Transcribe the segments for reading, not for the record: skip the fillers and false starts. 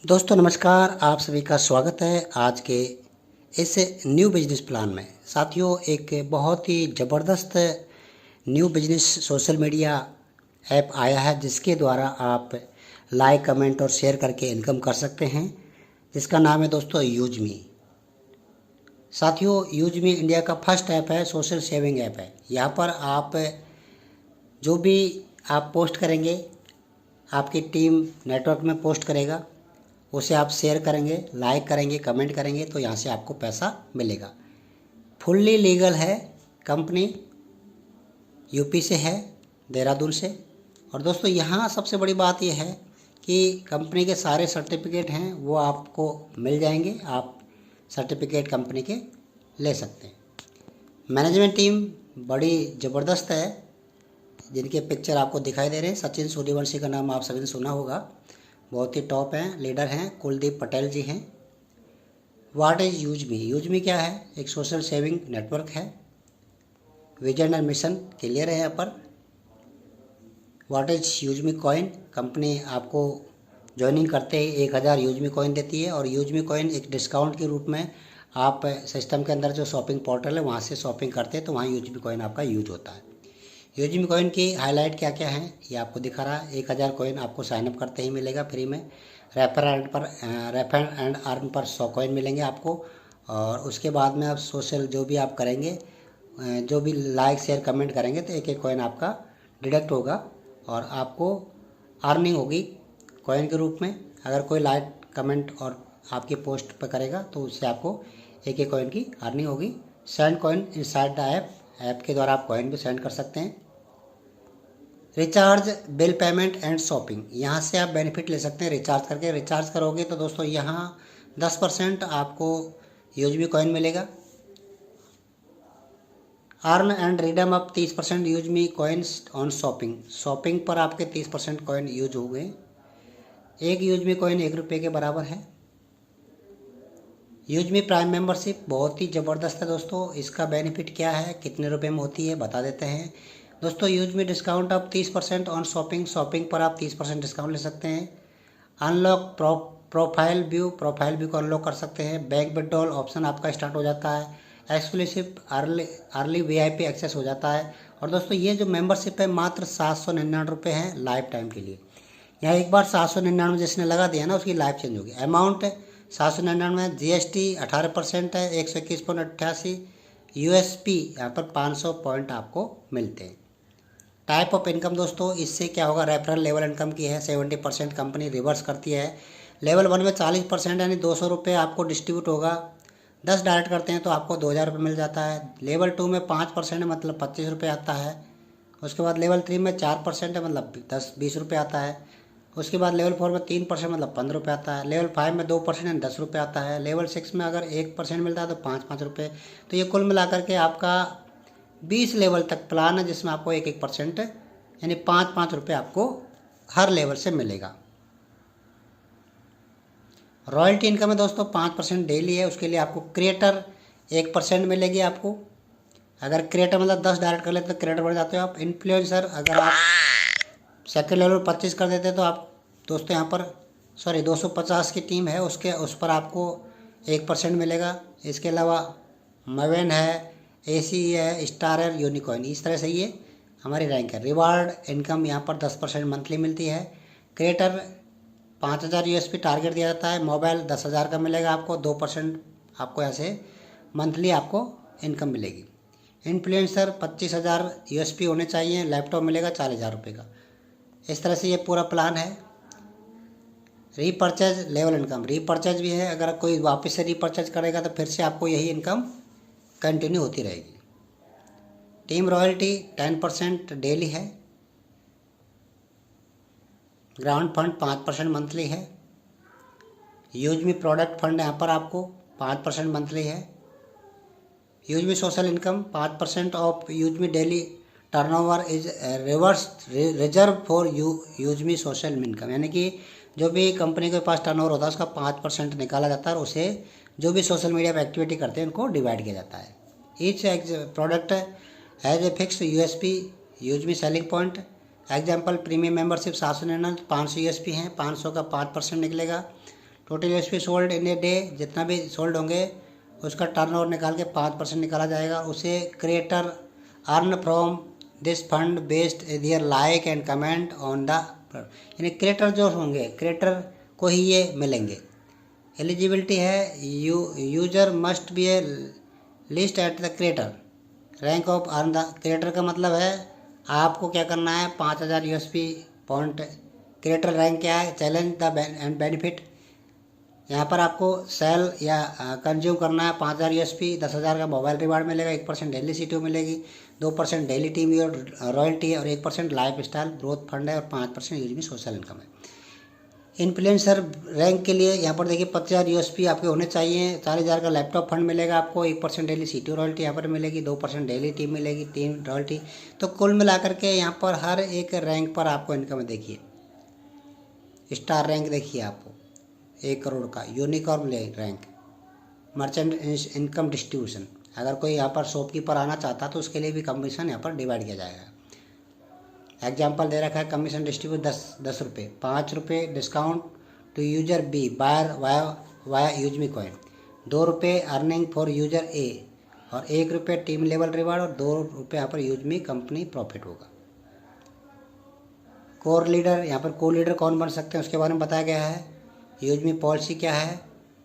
दोस्तों नमस्कार, आप सभी का स्वागत है आज के इस न्यू बिजनेस प्लान में। साथियों, एक बहुत ही ज़बरदस्त new business social media app आया है जिसके द्वारा आप लाइक, कमेंट और शेयर करके इनकम कर सकते हैं, जिसका नाम है दोस्तों यूजमी। साथियों, यूजमी इंडिया का फर्स्ट ऐप है, सोशल सेविंग ऐप है। यहाँ पर आप जो भी आप पोस्ट करेंगे, आपकी टीम नेटवर्क में पोस्ट करेगा, उसे आप शेयर करेंगे, लाइक करेंगे, कमेंट करेंगे तो यहाँ से आपको पैसा मिलेगा। फुल्ली लीगल है, कंपनी यूपी से है, देहरादून से। और दोस्तों यहाँ सबसे बड़ी बात यह है कि कंपनी के सारे सर्टिफिकेट हैं वो आपको मिल जाएंगे, आप सर्टिफिकेट कंपनी के ले सकते हैं। मैनेजमेंट टीम बड़ी ज़बरदस्त है, जिनके पिक्चर आपको दिखाई दे रहे हैं। सचिन सूर्यवंशी का नाम आप सभी ने सुना होगा, बहुत ही टॉप हैं, लीडर हैं। कुलदीप पटेल जी हैं। What is यूजमी? यूजमी क्या है? एक सोशल सेविंग नेटवर्क है। विजन एंड मिशन क्लियर है यहाँ पर। What is UseMe coin? Company आपको ज्वाइनिंग करते ही 1000 यूजमी कॉइन देती है, और यूजमी कॉइन एक डिस्काउंट के रूप में आप सिस्टम के अंदर जो शॉपिंग पोर्टल है वहाँ से शॉपिंग करते हैं तो वहाँ यूजमी कॉइन आपका यूज होता है। यूजमी कॉइन की हाईलाइट क्या क्या है ये आपको दिखा रहा है। 1000 कॉइन आपको साइनअप करते ही मिलेगा फ्री में। रेफर एंड अर्न पर 100 कॉइन मिलेंगे आपको। और उसके बाद में आप सोशल जो भी आप करेंगे, जो भी लाइक शेयर कमेंट करेंगे तो एक एक कॉइन आपका डिडक्ट होगा और आपको अर्निंग होगी कॉइन के रूप में। अगर कोई लाइक कमेंट और आपकी पोस्ट पर करेगा तो उससे आपको एक एक कॉइन की अर्निंग होगी। Send coin inside the app के द्वारा आप कॉइन भी सेंड कर सकते हैं। Recharge, bill payment and shopping, यहाँ से आप बेनिफिट ले सकते हैं रिचार्ज करके। रिचार्ज करोगे तो दोस्तों यहाँ 10% आपको यूजमी कॉइन मिलेगा। Earn and redeem up 30% UseMe coins on shopping, shopping पर आपके 30% कॉइन यूज हो गए। एक यूजमी कॉइन 1 रुपये के बराबर है। यूजमी प्राइम मेंबरशिप बहुत ही ज़बरदस्त है दोस्तों। इसका बेनिफिट क्या है, कितने रुपए में होती है, बता देते हैं दोस्तों। यूजमी डिस्काउंट आप 30% ऑन शॉपिंग, शॉपिंग पर आप 30% डिस्काउंट ले सकते हैं। Unlock profile view, profile view को अनलॉक कर सकते हैं। बैक विड्रॉल ऑप्शन आपका स्टार्ट हो जाता है। एक्सक्लूसिव अर्ली वीआईपी एक्सेस हो जाता है। और दोस्तों ये जो मेंबरशिप है मात्र 799 रुपये है लाइफ टाइम के लिए। यहाँ एक बार 799 जिसने लगा दिया ना उसकी लाइफ चेंज होगी। अमाउंट 799, जीएसटी 18% है, 121.88। यूएसपी यहाँ पर 500 पॉइंट आपको मिलते हैं। टाइप ऑफ इनकम दोस्तों, इससे क्या होगा, रेफरल लेवल इनकम की है 70% कंपनी रिवर्स करती है। लेवल 1 में 40% यानी 200 रुपये आपको डिस्ट्रीब्यूट होगा। 10 डायरेक्ट करते हैं तो आपको 2000 रुपये मिल जाता है। लेवल 2 में 5% है मतलब 25 रुपये आता है। उसके बाद लेवल 3 में 4% है मतलब 10-20 रुपये आता है। उसके बाद लेवल 4 में 3% मतलब 15 रुपये आता है। लेवल 5 में 2% है 10 रुपये आता है। लेवल 6 में अगर 1% मिलता है तो 5-5 रुपये। तो ये कुल मिलाकर के आपका 20 लेवल तक प्लान है जिसमें आपको 1-1% यानी 5-5 रुपये आपको हर लेवल से मिलेगा। रॉयल्टी इनकम है दोस्तों 5% डेली है। उसके लिए आपको क्रिएटर 1% मिलेगी आपको। अगर क्रिएटर मतलब 10 डायरेक्ट कर लेते तो क्रिएटर बढ़ जाते हो आप। इन्फ्लुएंसर अगर आप सेकेंड लेवल 25 कर देते तो आप दोस्तों यहाँ पर 250 की टीम है उस पर आपको 1% मिलेगा। इसके अलावा मवेन है, एसी है, स्टार है, यूनिकॉइन, इस तरह से ये हमारी रैंक है। रिवार्ड इनकम यहाँ पर 10% मंथली मिलती है। क्रिएटर 5000 यूएसपी टारगेट दिया जाता है। मोबाइल 10,000 का मिलेगा आपको, 2% आपको यहाँ से मंथली आपको इनकम मिलेगी। इन्फ्लुएंसर 25,000 यूएसपी होने चाहिए। लैपटॉप मिलेगा 4000 रुपये का। इस तरह से ये पूरा प्लान है। रीपर्चेज लेवल इनकम, रीपर्चेज भी है। अगर कोई वापस से रीपर्चेज करेगा तो फिर से आपको यही इनकम कंटिन्यू होती रहेगी। टीम रॉयल्टी 10% डेली है। ग्राउंड फंड 5% मंथली है। यूजमी प्रोडक्ट फंड यहाँ पर आपको 5% मंथली है। UseMe social income 5% of UseMe daily turnover is reserve for UseMe social income, यानी कि जो भी कंपनी के पास टर्नओवर होता है उसका 5% निकाला जाता है और उसे जो भी सोशल मीडिया पर एक्टिविटी करते हैं उनको डिवाइड किया जाता है। Each product has a fixed USP UseMe selling point. Example premium membership 799 500 USP हैं, 500 का 5% निकलेगा। Total USP sold in a day, जितना भी सोल्ड होंगे उसका टर्नओवर निकाल के 5% निकाला जाएगा। उसे creator earn from this fund based their like and comment on the, यानी क्रिएटर जो होंगे क्रिएटर को ही ये मिलेंगे। एलिजिबिलिटी है user must be a list at the creator rank of earn the, creator का मतलब है आपको क्या करना है 5000 यूएसपी पॉइंट। क्रिएटर रैंक क्या है, चैलेंज द एंड बेनिफिट, यहाँ पर आपको सेल या कंज्यूम करना है 5000 यूएसपी, 10,000 का मोबाइल रिवार्ड मिलेगा, 1% डेली सीटू मिलेगी, 2% डेली टीम और रॉयल्टी है और 1% लाइफ स्टाइल ग्रोथ फंड है और 5% यूज में सोशल इनकम है। इन्फ्लुएंसर रैंक के लिए यहाँ पर देखिए 25,000 यूएसपी आपके होने चाहिए, 40,000 का लैपटॉप फंड मिलेगा आपको, 1% डेली सीटू रॉयल्टी यहाँ पर मिलेगी, 2% डेली टीम मिलेगी, टीम रॉयल्टी। तो कुल मिलाकर के यहाँ पर हर एक रैंक पर आपको इनकम देखिए। स्टार रैंक देखिए आपको 1 करोड़ का, unicorn rank, merchant income distribution, अगर कोई यहाँ पर शॉपकीपर आना चाहता तो उसके लिए भी कमीशन यहाँ पर डिवाइड किया जाएगा। एग्जाम्पल दे रखा है कमीशन डिस्ट्रीब्यूट 10 रुपये, 5 रुपये discount to user B buyer via UseMe coin, 2 रुपये अर्निंग फॉर यूजर ए और 1 रुपये टीम लेवल रिवार्ड और 2 रुपये यहाँ पर यूजमी कंपनी प्रॉफिट होगा। कोर लीडर, यहाँ पर को लीडर कौन बन सकते हैं उसके बारे में बताया गया है। यूजमी पॉलिसी क्या है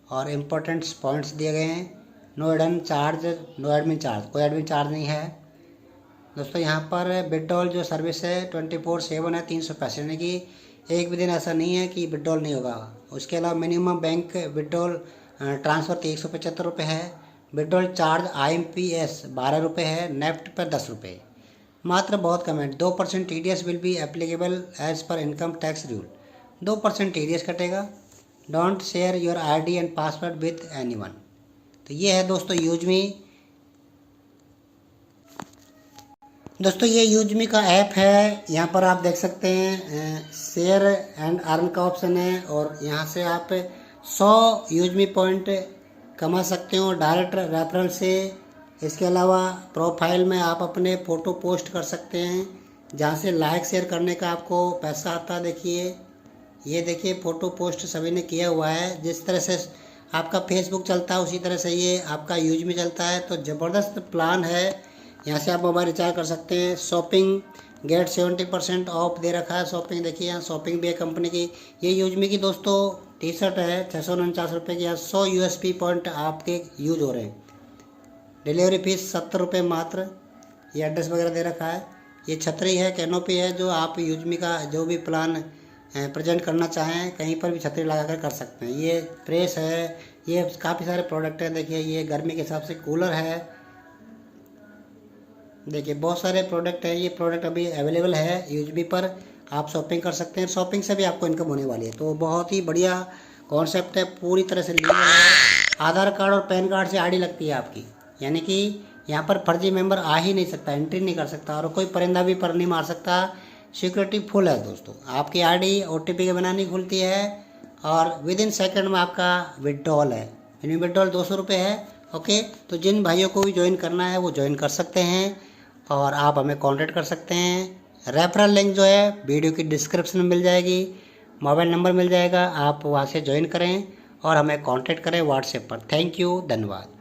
और इम्पोर्टेंट्स पॉइंट्स दिए गए हैं। No admin charge, no admin charge, कोई एडमिन चार्ज नहीं है दोस्तों। यहाँ पर विड्रॉल जो सर्विस है 24/7 है, 365, यानी कि एक भी दिन ऐसा नहीं है कि विड्रॉल नहीं होगा। उसके अलावा मिनिमम बैंक विड्रॉल ट्रांसफ़र के 175 रुपये है। विड्रॉल चार्ज IMPS 12 रुपये है, नेफ्ट पर 10 रुपये मात्र, बहुत कम है। 2% TDS will be applicable as per income tax rule, 2% TDS कटेगा। Don't share your ID and password with anyone. तो ये है दोस्तों यूजमी। दोस्तों ये यूजमी का ऐप है, यहाँ पर आप देख सकते हैं शेयर एंड अर्न का ऑप्शन है और यहाँ से आप 100 यूजमी पॉइंट कमा सकते हो डायरेक्ट रेफरल से। इसके अलावा प्रोफाइल में आप अपने फ़ोटो पोस्ट कर सकते हैं, जहाँ से लाइक शेयर करने का आपको पैसा आता है। देखिए ये देखिए फ़ोटो पोस्ट सभी ने किया हुआ है। जिस तरह से आपका फेसबुक चलता है उसी तरह से ये आपका यूजमी चलता है। तो ज़बरदस्त प्लान है, यहाँ से आप मोबाइल रिचार्ज कर सकते हैं। शॉपिंग गेट 70% ऑफ दे रखा है। शॉपिंग देखिए यहाँ शॉपिंग भी है कंपनी की। ये यूजमी की दोस्तों टी-शर्ट है 649 रुपये की, यहाँ 100 यूएसपी पॉइंट आपके यूज हो रहे हैं। डिलीवरी फीस 70 रुपये मात्र। ये एड्रेस वगैरह दे रखा है। ये छतरी है, कैनोपी है, जो आप यूजमी का जो भी प्लान प्रेजेंट करना चाहें कहीं पर भी छतरी लगा कर सकते हैं। ये प्रेस है, ये काफ़ी सारे प्रोडक्ट हैं। देखिए ये गर्मी के हिसाब से कूलर है, देखिए बहुत सारे प्रोडक्ट है। ये प्रोडक्ट अभी अवेलेबल है यूजमी पर, आप शॉपिंग कर सकते हैं। शॉपिंग से भी आपको इनकम होने वाली है। तो बहुत ही बढ़िया कॉन्सेप्ट है, पूरी तरह से लीगल है। आधार कार्ड और पैन कार्ड से ID लगती है आपकी, यानी कि यहाँ पर फर्जी मेंबर आ ही नहीं सकता, एंट्री नहीं कर सकता और कोई परिंदा भी पर नहीं मार सकता। सिक्योरिटी फुल है दोस्तों। आपकी ID OTP के बिना नहीं खुलती है और विद इन सेकेंड में आपका विड्रॉल है। यानी विड्रॉल 200 रुपये है। ओके, तो जिन भाइयों को भी ज्वाइन करना है वो ज्वाइन कर सकते हैं और आप हमें कांटेक्ट कर सकते हैं। रेफरल लिंक जो है वीडियो की डिस्क्रिप्शन में मिल जाएगी, मोबाइल नंबर मिल जाएगा, आप वहाँ से ज्वाइन करें और हमें कांटेक्ट करें व्हाट्सएप पर। थैंक यू, धन्यवाद।